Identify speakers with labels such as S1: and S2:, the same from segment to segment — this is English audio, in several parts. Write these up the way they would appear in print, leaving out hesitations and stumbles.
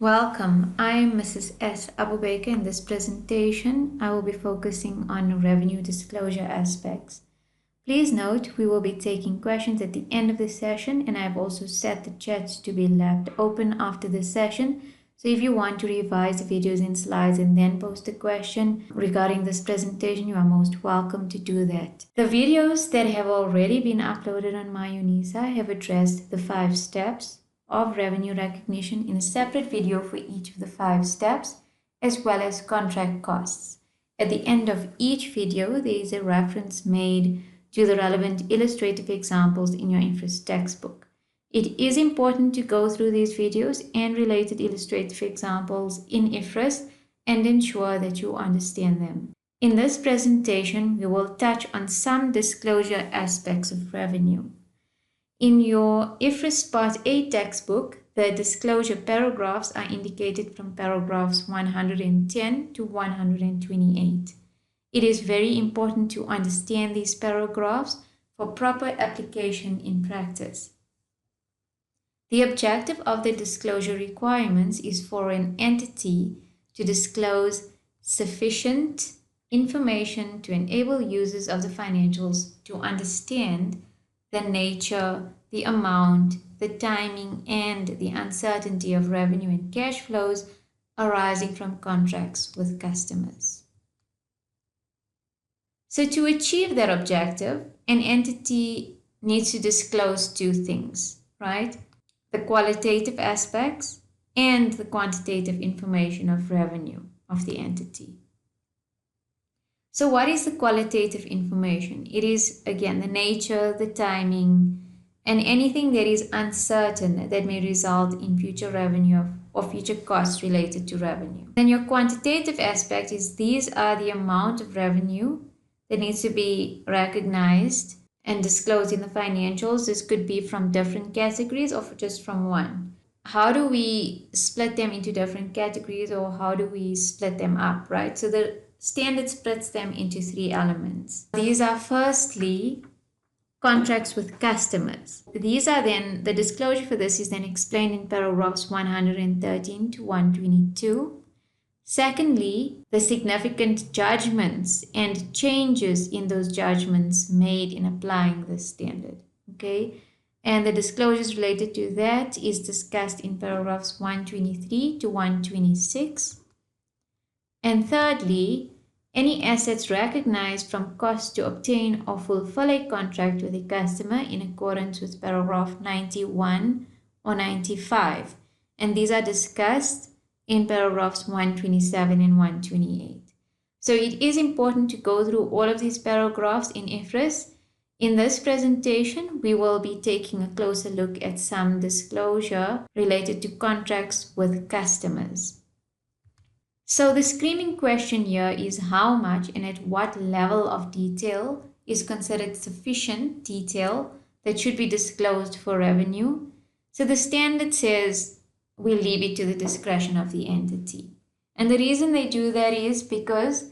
S1: Welcome, I'm Mrs. S. Abubaker. In this presentation, I will be focusing on revenue disclosure aspects. Please note, we will be taking questions at the end of the session, and I've also set the chat to be left open after this session. So if you want to revise the videos and slides and then post a question regarding this presentation, you are most welcome to do that. The videos that have already been uploaded on my UNISA have addressed the 5 steps of revenue recognition in a separate video for each of the 5 steps, as well as contract costs. At the end of each video, there is a reference made to the relevant illustrative examples in your IFRS textbook. It is important to go through these videos and related illustrative examples in IFRS and ensure that you understand them. In this presentation, we will touch on some disclosure aspects of revenue. In your IFRS Part A textbook, the disclosure paragraphs are indicated from paragraphs 110 to 128. It is very important to understand these paragraphs for proper application in practice. The objective of the disclosure requirements is for an entity to disclose sufficient information to enable users of the financials to understand the nature, the amount, the timing, and the uncertainty of revenue and cash flows arising from contracts with customers. So to achieve that objective, an entity needs to disclose 2 things, right? The qualitative aspects and the quantitative information of revenue of the entity. So what is the qualitative information? It is, again, the nature, the timing, and anything that is uncertain that may result in future revenue or future costs related to revenue. Then your quantitative aspect is these are the amount of revenue that needs to be recognized and disclosed in the financials. This could be from different categories or just from one. How do we split them into different categories, or how do we split them up, right? So the standard splits them into 3 elements. These are firstly contracts with customers. These are then, the disclosure for this is then explained in paragraphs 113 to 122. Secondly, the significant judgments and changes in those judgments made in applying this standard. Okay, and the disclosures related to that is discussed in paragraphs 123 to 126. And thirdly, any assets recognized from cost to obtain or fulfill a contract with a customer in accordance with paragraph 91 or 95. And these are discussed in paragraphs 127 and 128. So it is important to go through all of these paragraphs in IFRS. In this presentation, we will be taking a closer look at some disclosure related to contracts with customers. So the screening question here is how much and at what level of detail is considered sufficient detail that should be disclosed for revenue. So the standard says we leave it to the discretion of the entity. And the reason they do that is because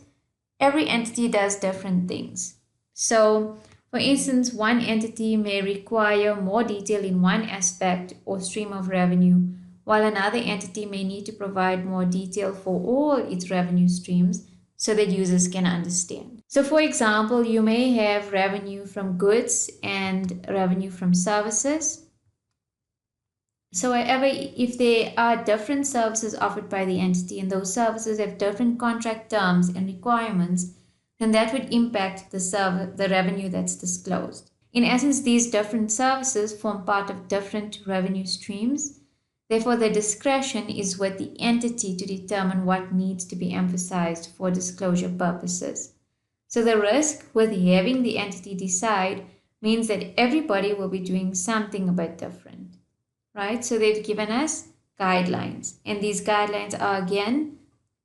S1: every entity does different things. So for instance, one entity may require more detail in one aspect or stream of revenue, while another entity may need to provide more detail for all its revenue streams so that users can understand. So for example, you may have revenue from goods and revenue from services. So however, if there are different services offered by the entity and those services have different contract terms and requirements, then that would impact the revenue that's disclosed. In essence, these different services form part of different revenue streams. Therefore, the discretion is with the entity to determine what needs to be emphasized for disclosure purposes. So the risk with having the entity decide means that everybody will be doing something a bit different, right? So they've given us guidelines, and these guidelines are again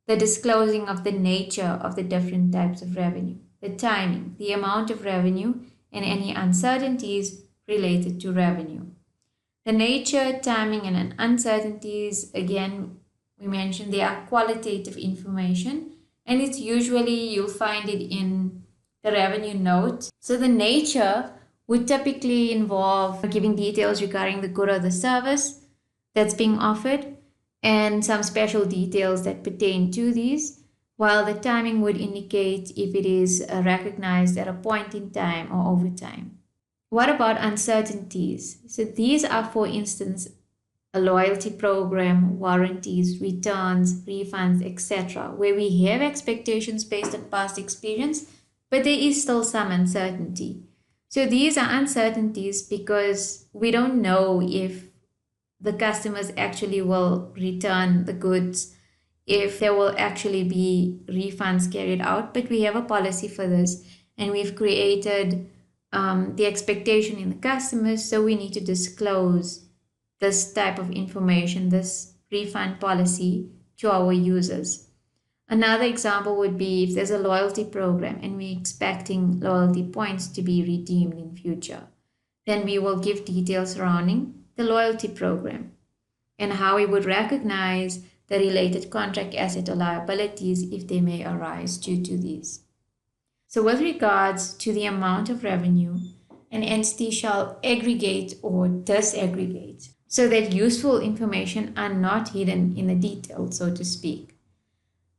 S1: the disclosing of the nature of the different types of revenue, the timing, the amount of revenue, and any uncertainties related to revenue. The nature, timing, and uncertainties, again, we mentioned they are qualitative information, and it's usually, you'll find it in the revenue note. So the nature would typically involve giving details regarding the good or the service that's being offered, and some special details that pertain to these, while the timing would indicate if it is recognized at a point in time or over time. What about uncertainties? So these are, for instance, a loyalty program, warranties, returns, refunds, etc., where we have expectations based on past experience, but there is still some uncertainty. So these are uncertainties because we don't know if the customers actually will return the goods, if there will actually be refunds carried out, but we have a policy for this, and we've created the expectation in the customers, so we need to disclose this type of information, this refund policy, to our users. Another example would be if there's a loyalty program and we're expecting loyalty points to be redeemed in future, then we will give details surrounding the loyalty program and how we would recognize the related contract asset or liabilities if they may arise due to these. So with regards to the amount of revenue, an entity shall aggregate or disaggregate so that useful information are not hidden in the detail, so to speak.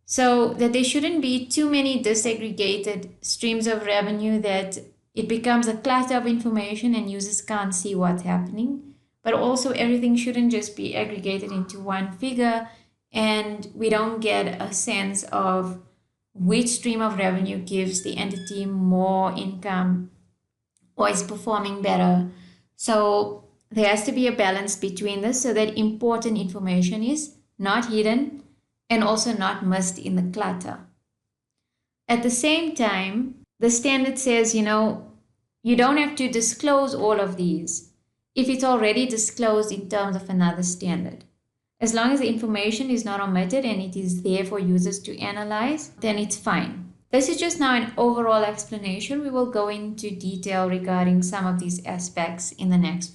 S1: So that there shouldn't be too many disaggregated streams of revenue that it becomes a clutter of information and users can't see what's happening. But also everything shouldn't just be aggregated into one figure and we don't get a sense of which stream of revenue gives the entity more income or is performing better. So there has to be a balance between this so that important information is not hidden and also not missed in the clutter. At the same time, the standard says, you don't have to disclose all of these if it's already disclosed in terms of another standard. As long as the information is not omitted and it is there for users to analyze, then it's fine. This is just now an overall explanation. We will go into detail regarding some of these aspects in the next few.